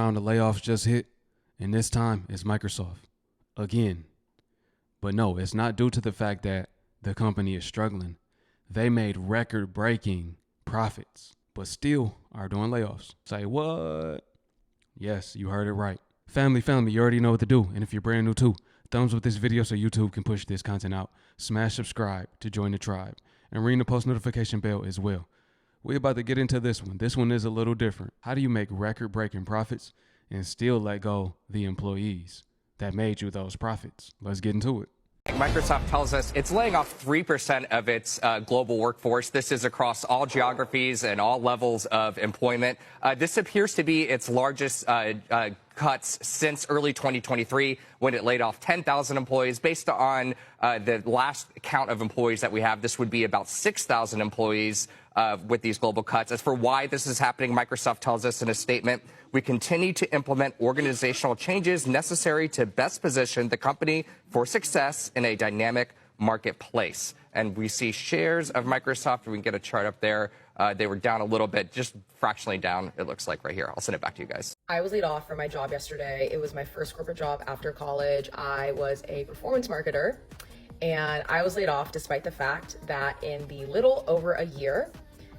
round of layoffs just hit, and this time it's Microsoft again. But no, it's not due to the fact that the company is struggling. They made record-breaking profits, but still are doing layoffs. Say what? Yes, you heard it right. Family, you already know what to do. And if you're brand new too, thumbs up this video so YouTube can push this content out. Smash subscribe to join the tribe. And ring the post notification bell as well. We're about to get into this one. This one is a little different. How do you make record-breaking profits and still let go the employees that made you those profits? Let's get into it. Microsoft tells us it's laying off 3% of its global workforce. This is across all geographies and all levels of employment. This appears to be its largest cuts since early 2023, when it laid off 10,000 employees. Based on the last count of employees that we have, this would be about 6,000 employees with these global cuts. As for why this is happening, Microsoft tells us in a statement, we continue to implement organizational changes necessary to best position the company for success in a dynamic marketplace. And we see shares of Microsoft. We can get a chart up there. They were down a little bit, just fractionally down, it looks like right here. I'll send it back to you guys. I was laid off from my job yesterday. It was my first corporate job after college. I was a performance marketer, and I was laid off despite the fact that in the little over a year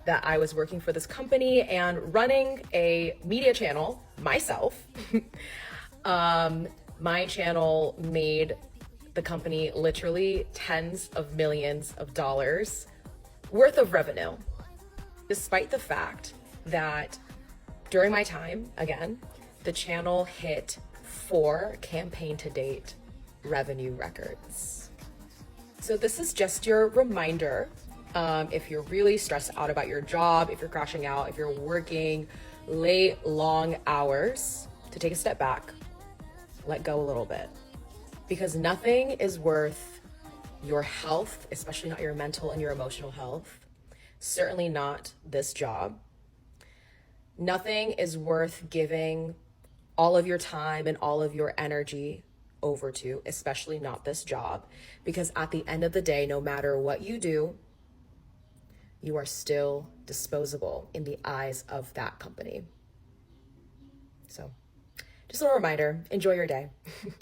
that I was working for this company and running a media channel myself, my channel made the company literally tens of millions of dollars worth of revenue, despite the fact that during my time, again, the channel hit 4 campaign to date revenue records. So this is just your reminder. If you're really stressed out about your job, if you're crashing out, if you're working late, long hours, to take a step back, let go a little bit. Because nothing is worth your health, especially not your mental and your emotional health. Certainly not this job. Nothing is worth giving all of your time and all of your energy over to, especially not this job. Because at the end of the day, no matter what you do, you are still disposable in the eyes of that company. So just a little reminder, enjoy your day.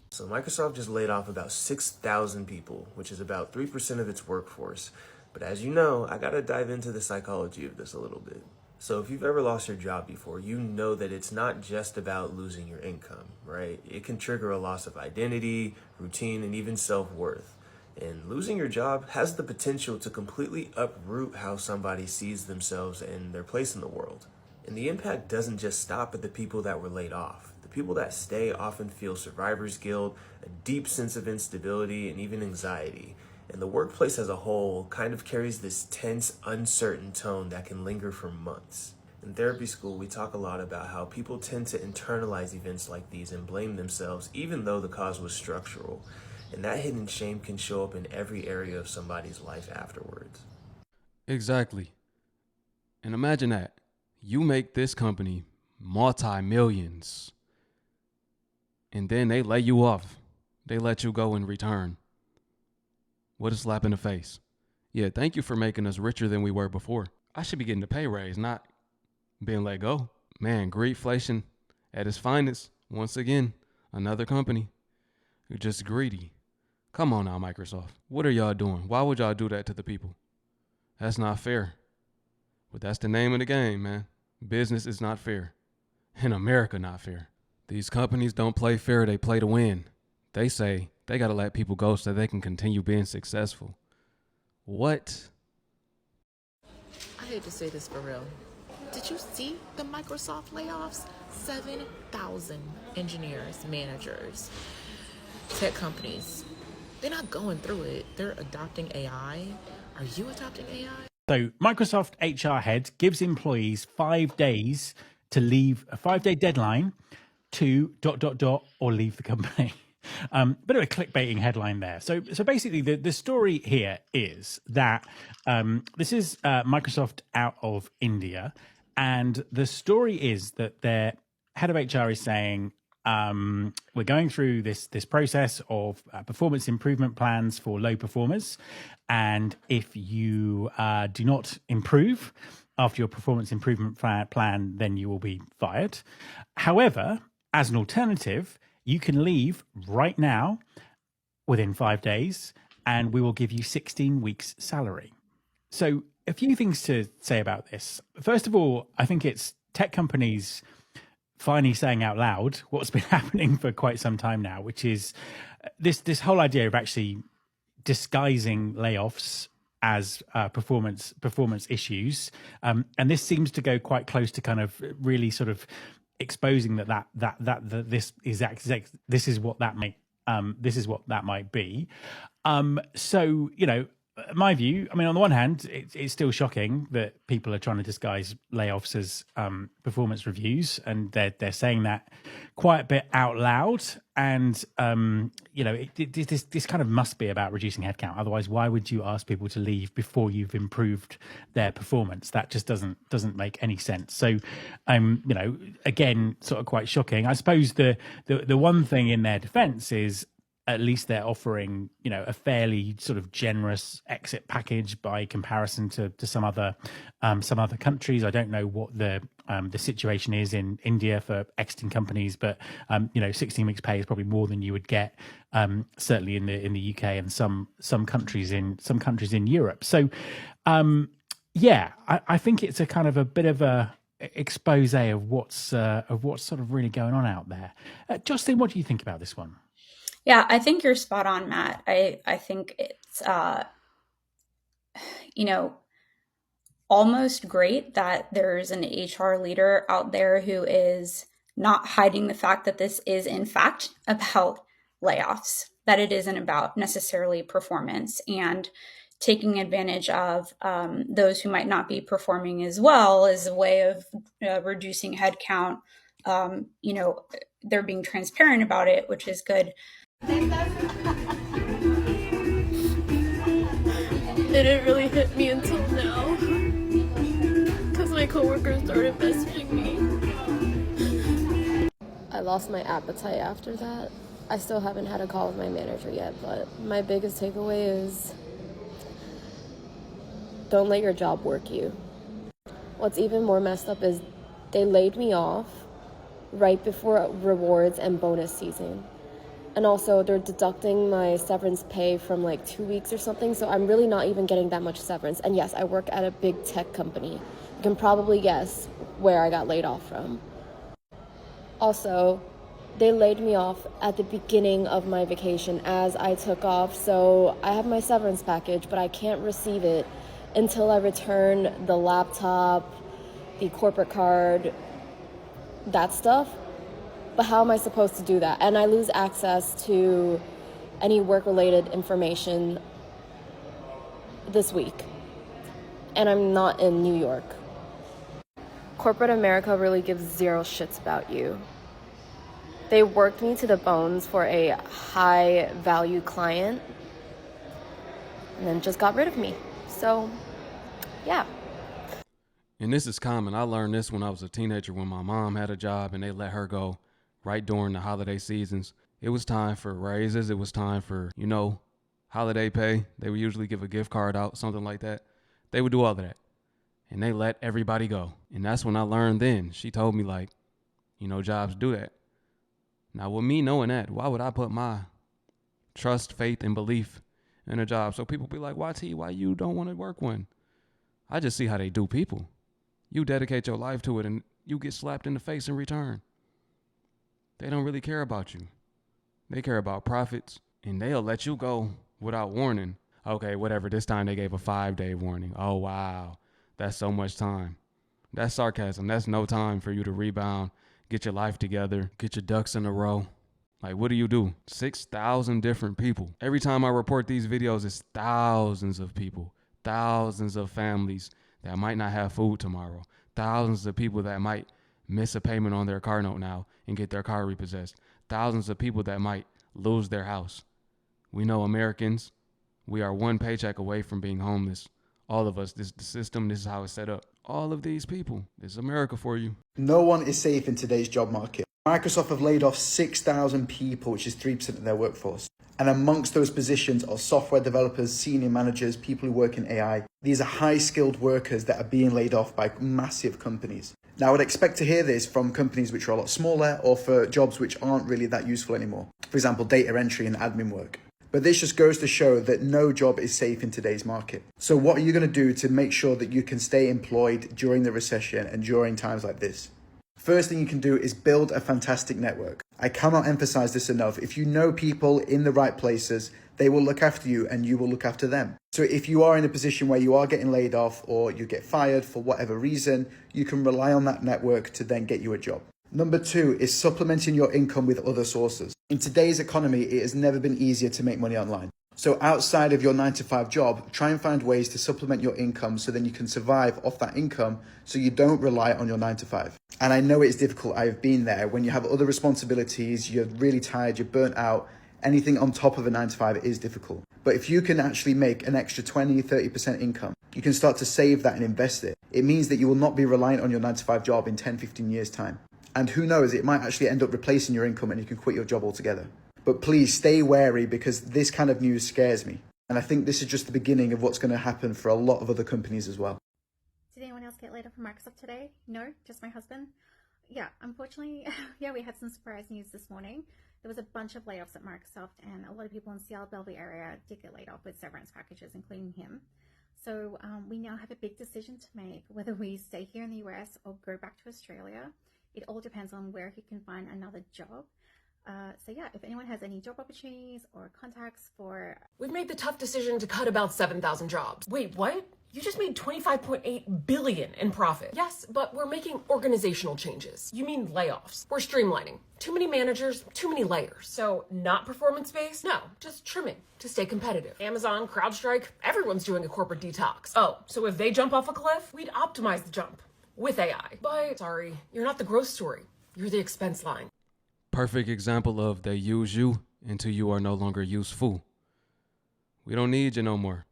So Microsoft just laid off about 6,000 people, which is about 3% of its workforce. But as you know, I gotta dive into the psychology of this a little bit. So if you've ever lost your job before, you know that it's not just about losing your income, right? It can trigger a loss of identity, routine, and even self-worth. And losing your job has the potential to completely uproot how somebody sees themselves and their place in the world. And the impact doesn't just stop at the people that were laid off. The people that stay often feel survivor's guilt, a deep sense of instability, and even anxiety. And the workplace as a whole kind of carries this tense, uncertain tone that can linger for months. In therapy school, we talk a lot about how people tend to internalize events like these and blame themselves, even though the cause was structural. And that hidden shame can show up in every area of somebody's life afterwards. Exactly. And imagine that. You make this company multi-millions, and then they lay you off. They let you go in return. What a slap in the face. Yeah, thank you for making us richer than we were before. I should be getting a pay raise, not being let go. Man, greedflation at its finest. Once again, another company. You're just greedy. Come on now, Microsoft. What are y'all doing? Why would y'all do that to the people? That's not fair. But that's the name of the game, man. Business is not fair. In America, not fair. These companies don't play fair, they play to win. They say they gotta let people go so they can continue being successful. What? I hate to say this for real. Did you see the Microsoft layoffs? 7,000 engineers, managers, tech companies. They're not going through it. They're adopting AI. Are you adopting AI? So Microsoft HR head gives employees 5 days to leave, a 5-day deadline to ... or leave the company. Bit of a clickbaiting headline there. So basically the story here is that this is Microsoft out of India. And the story is that their head of HR is saying, we're going through this process of performance improvement plans for low performers. And if you do not improve after your performance improvement plan, then you will be fired. However, as an alternative, you can leave right now within 5 days, and we will give you 16 weeks salary. So a few things to say about this. First of all, I think it's tech companies finally saying out loud what's been happening for quite some time now, which is this whole idea of actually disguising layoffs as performance issues, and this seems to go quite close to kind of really sort of exposing that this is what that might be. So, you know, my view, I mean, on the one hand, it's still shocking that people are trying to disguise layoffs as performance reviews, and they're saying that quite a bit out loud. And you know, this kind of must be about reducing headcount. Otherwise, why would you ask people to leave before you've improved their performance? That just doesn't make any sense. So, you know, again, sort of quite shocking. I suppose the one thing in their defense is, at least they're offering, you know, a fairly sort of generous exit package by comparison to some other countries. I don't know what the situation is in India for exiting companies, but you know, 16 weeks pay is probably more than you would get certainly in the UK and some countries in Europe. So yeah, I think it's a kind of a bit of a expose of what's sort of really going on out there. Justin, what do you think about this one? Yeah, I think you're spot on, Matt. I think it's, you know, almost great that there's an HR leader out there who is not hiding the fact that this is, in fact, about layoffs, that it isn't about necessarily performance, and taking advantage of those who might not be performing as well as a way of reducing headcount. You know, they're being transparent about it, which is good. It didn't really hit me until now, because my coworkers started messaging me. I lost my appetite after that. I still haven't had a call with my manager yet, but my biggest takeaway is don't let your job work you. What's even more messed up is they laid me off right before rewards and bonus season. And also, they're deducting my severance pay from like 2 weeks or something, so I'm really not even getting that much severance. And yes, I work at a big tech company. You can probably guess where I got laid off from. Also, they laid me off at the beginning of my vacation as I took off, so I have my severance package, but I can't receive it until I return the laptop, the corporate card, that stuff. But how am I supposed to do that? And I lose access to any work-related information this week. And I'm not in New York. Corporate America really gives zero shits about you. They worked me to the bones for a high-value client and then just got rid of me. So, yeah. And this is common. I learned this when I was a teenager, when my mom had a job and they let her go right during the holiday seasons. It was time for raises. It was time for, you know, holiday pay. They would usually give a gift card out, something like that. They would do all of that. And they let everybody go. And that's when I learned then. She told me, like, you know, jobs do that. Now, with me knowing that, why would I put my trust, faith, and belief in a job? So people be like, YT, why you don't want to work one? I just see how they do people. You dedicate your life to it and you get slapped in the face in return. They don't really care about you. They care about profits, and they'll let you go without warning. Okay, whatever. This time they gave a 5-day warning. Oh, wow. That's so much time. That's sarcasm. That's no time for you to rebound, get your life together, get your ducks in a row. Like, what do? 6,000 different people. Every time I report these videos, it's thousands of people, thousands of families that might not have food tomorrow, thousands of people that might miss a payment on their car note now and get their car repossessed, thousands of people that might lose their house. We know Americans, we are one paycheck away from being homeless. All of us, this is the system, this is how it's set up. All of these people, this is America for you. No one is safe in today's job market. Microsoft have laid off 6,000 people, which is 3% of their workforce. And amongst those positions are software developers, senior managers, people who work in AI. These are high-skilled workers that are being laid off by massive companies. Now, I would expect to hear this from companies which are a lot smaller or for jobs which aren't really that useful anymore. For example, data entry and admin work. But this just goes to show that no job is safe in today's market. So what are you going to do to make sure that you can stay employed during the recession and during times like this? First thing you can do is build a fantastic network. I cannot emphasize this enough. If you know people in the right places, they will look after you and you will look after them. So if you are in a position where you are getting laid off or you get fired for whatever reason, you can rely on that network to then get you a job. Number 2 is supplementing your income with other sources. In today's economy, it has never been easier to make money online. So outside of your 9-to-5 job, try and find ways to supplement your income so then you can survive off that income so you don't rely on your 9-to-5. And I know it's difficult. I've been there. When you have other responsibilities, you're really tired, you're burnt out, anything on top of a 9-to-5 is difficult. But if you can actually make an extra 20-30% income, you can start to save that and invest it. It means that you will not be reliant on your 9-to-5 job in 10-15 years time. And who knows, it might actually end up replacing your income and you can quit your job altogether. But please stay wary because this kind of news scares me. And I think this is just the beginning of what's going to happen for a lot of other companies as well. Did anyone else get laid off from Microsoft today? No, just my husband? Yeah, unfortunately, we had some surprise news this morning. There was a bunch of layoffs at Microsoft and a lot of people in Seattle, Bellevue area did get laid off with severance packages, including him. So we now have a big decision to make whether we stay here in the US or go back to Australia. It all depends on where he can find another job. So yeah, if anyone has any job opportunities or contacts for... We've made the tough decision to cut about 7,000 jobs. Wait, what? You just made $25.8 billion in profit. Yes, but we're making organizational changes. You mean layoffs. We're streamlining. Too many managers, too many layers. So not performance-based? No, just trimming to stay competitive. Amazon, CrowdStrike, everyone's doing a corporate detox. Oh, so if they jump off a cliff, we'd optimize the jump with AI. But sorry, you're not the growth story. You're the expense line. Perfect example of they use you until you are no longer useful. We don't need you no more.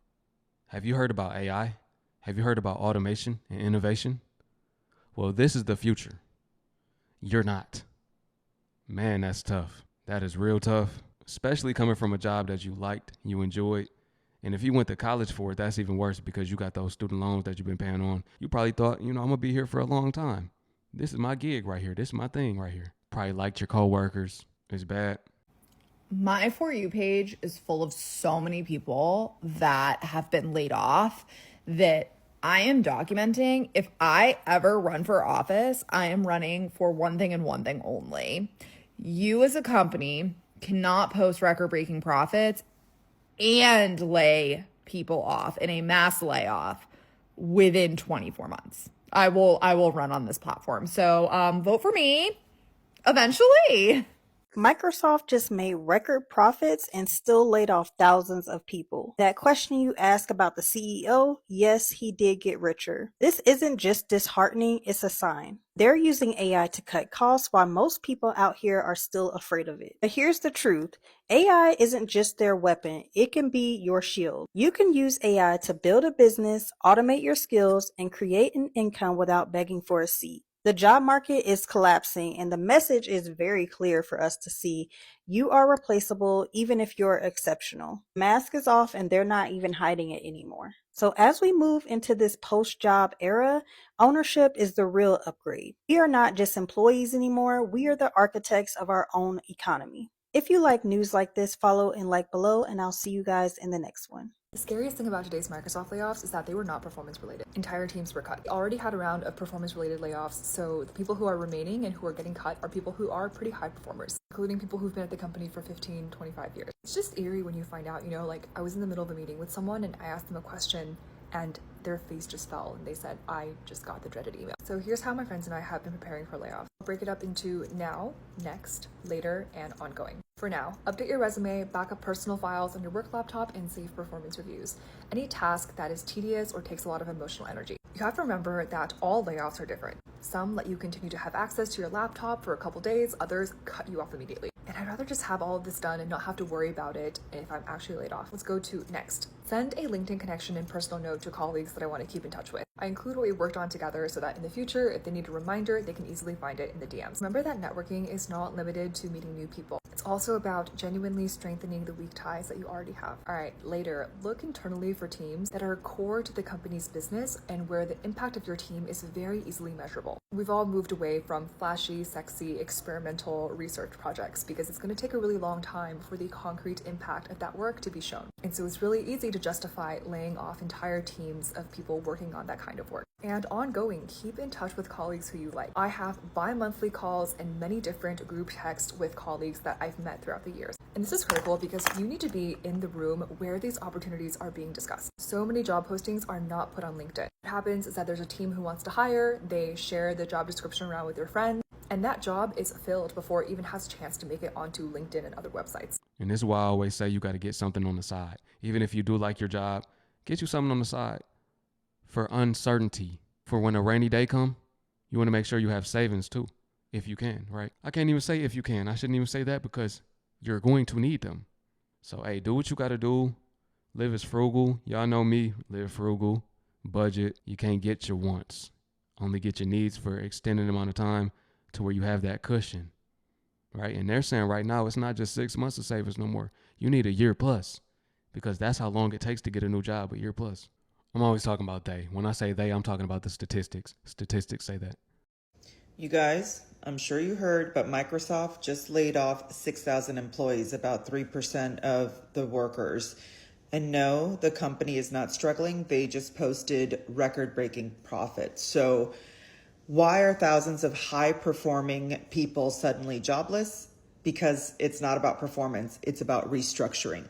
Have you heard about AI? Have you heard about automation and innovation? Well, this is the future. You're not. Man, that's tough. That is real tough, especially coming from a job that you liked, you enjoyed. And if you went to college for it, that's even worse because you got those student loans that you've been paying on. You probably thought, I'm going to be here for a long time. This is my gig right here. This is my thing right here. Probably liked your coworkers. It's bad. My For You page is full of so many people that have been laid off that I am documenting. If I ever run for office, I am running for one thing and one thing only. You as a company cannot post record-breaking profits and lay people off in a mass layoff within 24 months. I will run on this platform. So vote for me eventually. Microsoft just made record profits and still laid off thousands of people. That question you ask about the CEO, yes, he did get richer. This isn't just disheartening, it's a sign. They're using AI to cut costs while most people out here are still afraid of it. But here's the truth. AI isn't just their weapon, it can be your shield. You can use AI to build a business, automate your skills, and create an income without begging for a seat. The job market is collapsing and the message is very clear for us to see. You are replaceable even if you're exceptional. Mask is off and they're not even hiding it anymore. So as we move into this post-job era, ownership is the real upgrade. We are not just employees anymore. We are the architects of our own economy. If you like news like this, follow and like below, and I'll see you guys in the next one. The scariest thing about today's Microsoft layoffs is that they were not performance related. Entire teams were cut. We already had a round of performance related layoffs, so the people who are remaining and who are getting cut are people who are pretty high performers, including people who've been at the company for 15, 25 years. It's just eerie when you find out, like I was in the middle of a meeting with someone and I asked them a question and their face just fell and they said, I just got the dreaded email. So here's how my friends and I have been preparing for layoffs. I'll break it up into now, next, later, and ongoing. For now, update your resume, back up personal files on your work laptop, and save performance reviews. Any task that is tedious or takes a lot of emotional energy. You have to remember that all layoffs are different. Some let you continue to have access to your laptop for a couple days, others cut you off immediately. And I'd rather just have all of this done and not have to worry about it if I'm actually laid off. Let's go to next. Send a LinkedIn connection and personal note to colleagues that I want to keep in touch with. I include what we worked on together so that in the future, if they need a reminder, they can easily find it in the DMs. Remember that networking is not limited to meeting new people. It's also about genuinely strengthening the weak ties that you already have. All right, later, look internally for teams that are core to the company's business and where the impact of your team is very easily measurable. We've all moved away from flashy, sexy, experimental research projects because it's going to take a really long time for the concrete impact of that work to be shown. And so it's really easy to justify laying off entire teams of people working on that kind of work. And ongoing, keep in touch with colleagues who you like. I have bi-monthly calls and many different group texts with colleagues that I've met throughout the years. And this is critical because you need to be in the room where these opportunities are being discussed. So many job postings are not put on LinkedIn. What happens is that there's a team who wants to hire, they share the job description around with their friends, and that job is filled before it even has a chance to make it onto LinkedIn and other websites. And this is why I always say you got to get something on the side. Even if you do like your job, get you something on the side for uncertainty. For when a rainy day come, you want to make sure you have savings too, if you can, right? I can't even say if you can. I shouldn't even say that because you're going to need them. So, hey, do what you got to do. Live as frugal. Y'all know me. Live frugal. Budget. You can't get your wants. Only get your needs for an extended amount of time to where you have that cushion, right? And they're saying right now it's not just 6 months of savings no more. You need a year plus because that's how long it takes to get a new job, a year plus. I'm always talking about they. When I say they, I'm talking about the statistics. Statistics say that. You guys, I'm sure you heard, but Microsoft just laid off 6,000 employees, about 3% of the workers. And no, the company is not struggling. They just posted record-breaking profits. So why are thousands of high-performing people suddenly jobless? Because it's not about performance. It's about restructuring.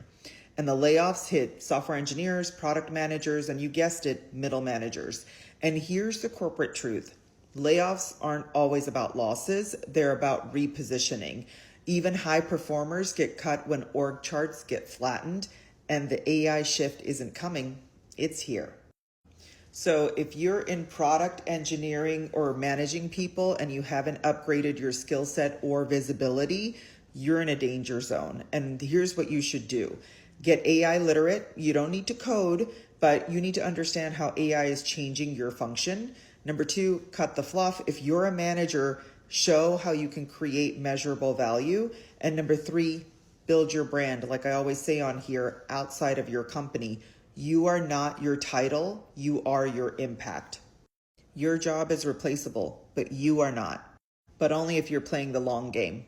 And the layoffs hit software engineers, product managers, and you guessed it, middle managers. And here's the corporate truth. Layoffs aren't always about losses. They're about repositioning. Even high performers get cut when org charts get flattened, and the AI shift isn't coming. It's here. So if you're in product engineering or managing people and you haven't upgraded your skill set or visibility, you're in a danger zone. And here's what you should do. Get AI literate. You don't need to code, but you need to understand how AI is changing your function. Number 2, cut the fluff. If you're a manager, show how you can create measurable value. And number 3, build your brand. Like I always say on here, outside of your company, you are not your title, you are your impact. Your job is replaceable, but you are not. But only if you're playing the long game.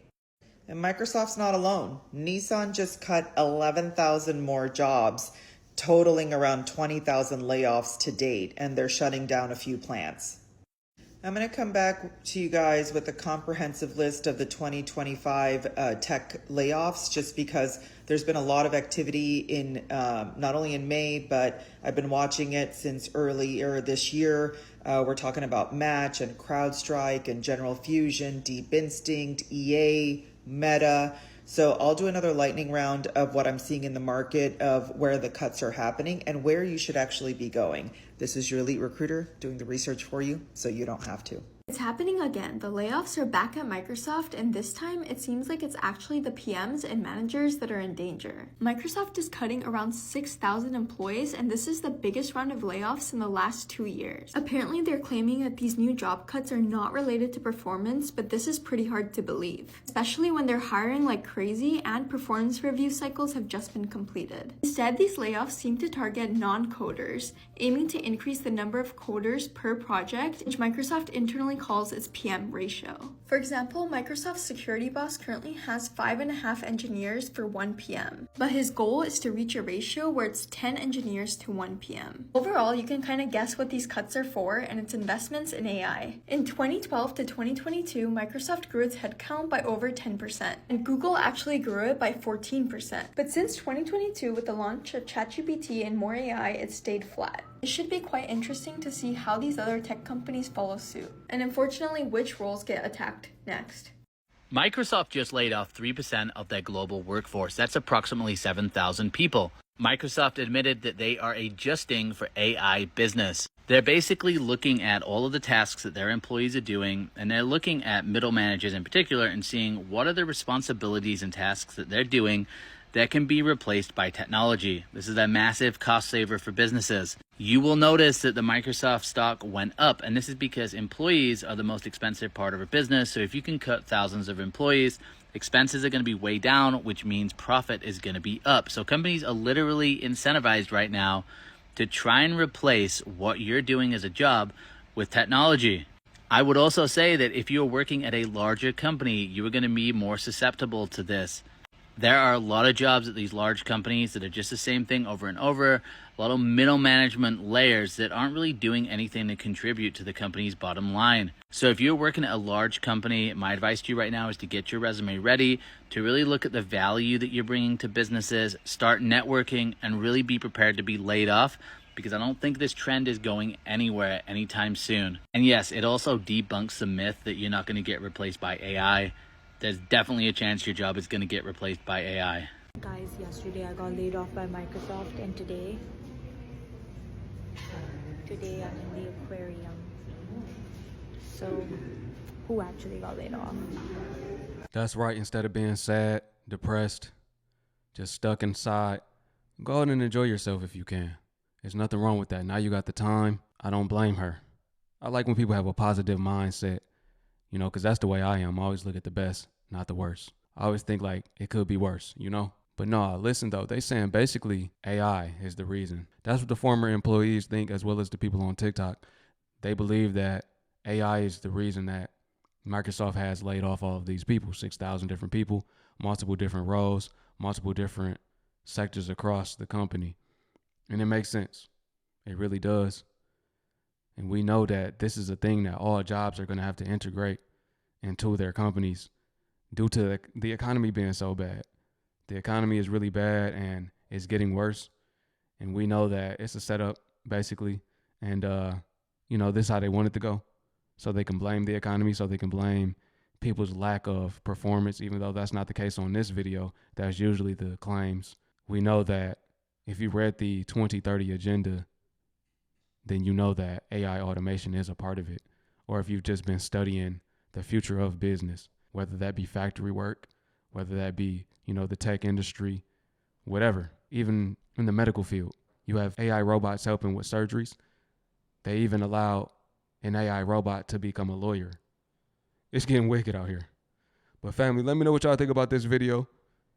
And Microsoft's not alone. Nissan just cut 11,000 more jobs, totaling around 20,000 layoffs to date, and they're shutting down a few plants. I'm going to come back to you guys with a comprehensive list of the 2025 tech layoffs, just because there's been a lot of activity in not only in May, but I've been watching it since earlier this year. We're talking about Match and CrowdStrike and General Fusion, Deep Instinct, EA, Meta. So I'll do another lightning round of what I'm seeing in the market, of where the cuts are happening and where you should actually be going. This is your elite recruiter doing the research for you so you don't have to. It's happening again. The layoffs are back at Microsoft, and this time it seems like it's actually the PMs and managers that are in danger. Microsoft is cutting around 6,000 employees, and this is the biggest round of layoffs in the last 2 years. Apparently, they're claiming that these new job cuts are not related to performance, but this is pretty hard to believe, especially when they're hiring like crazy and performance review cycles have just been completed. Instead, these layoffs seem to target non-coders, aiming to increase the number of coders per project, which Microsoft internally calls its PM ratio. For example, Microsoft's security boss currently has 5.5 engineers for 1 PM, but his goal is to reach a ratio where it's 10 engineers to 1 PM. Overall, you can kind of guess what these cuts are for, and it's investments in AI. In 2012 to 2022, Microsoft grew its headcount by over 10%, and Google actually grew it by 14%. But since 2022, with the launch of ChatGPT and more AI, it stayed flat. It should be quite interesting to see how these other tech companies follow suit, and unfortunately which roles get attacked next. Microsoft just laid off 3% of their global workforce. That's approximately 7,000 people. Microsoft admitted that they are adjusting for AI business. They're basically looking at all of the tasks that their employees are doing, and they're looking at middle managers in particular and seeing what are the responsibilities and tasks that they're doing that can be replaced by technology. This is a massive cost saver for businesses. You will notice that the Microsoft stock went up, and this is because employees are the most expensive part of a business. So if you can cut thousands of employees, expenses are going to be way down, which means profit is going to be up. So companies are literally incentivized right now to try and replace what you're doing as a job with technology. I would also say that if you're working at a larger company, you are going to be more susceptible to this. There are a lot of jobs at these large companies that are just the same thing over and over, a lot of middle management layers that aren't really doing anything to contribute to the company's bottom line. So if you're working at a large company, my advice to you right now is to get your resume ready, to really look at the value that you're bringing to businesses, start networking, and really be prepared to be laid off, because I don't think this trend is going anywhere anytime soon. And yes, it also debunks the myth that you're not going to get replaced by AI. There's definitely a chance your job is going to get replaced by AI. Guys, yesterday I got laid off by Microsoft, and today I'm in the aquarium. So, who actually got laid off? That's right. Instead of being sad, depressed, just stuck inside, go out and enjoy yourself if you can. There's nothing wrong with that. Now you got the time. I don't blame her. I like when people have a positive mindset, you know, because that's the way I am. I always look at the best, not the worst. I always think like it could be worse, you know? But no, listen though, they saying basically AI is the reason. That's what the former employees think, as well as the people on TikTok. They believe that AI is the reason that Microsoft has laid off all of these people, 6,000 different people, multiple different roles, multiple different sectors across the company. And it makes sense. It really does. And we know that this is a thing that all jobs are going to have to integrate into their companies due to the economy being so bad. The economy is really bad and it's getting worse. And we know that it's a setup, basically. And, you know, this is how they want it to go. So they can blame the economy, so they can blame people's lack of performance, even though that's not the case on this video. That's usually the claims. We know that if you read the 2030 agenda, then you know that AI automation is a part of it. Or if you've just been studying the future of business, whether that be factory work, whether that be, you know, the tech industry, whatever, even in the medical field, you have AI robots helping with surgeries. They even allowed an AI robot to become a lawyer. It's getting wicked out here. But family, let me know what y'all think about this video.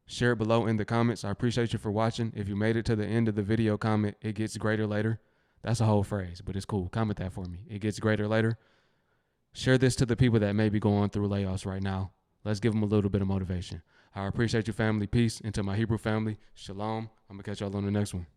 Share it below in the comments. I appreciate you for watching. If you made it to the end of the video, comment, "It gets greater later." That's a whole phrase, but it's cool. Comment that for me. It gets greater later. Share this to the people that may be going through layoffs right now. Let's give them a little bit of motivation. I appreciate you, family. Peace. And to my Hebrew family, shalom. I'm going to catch y'all on the next one.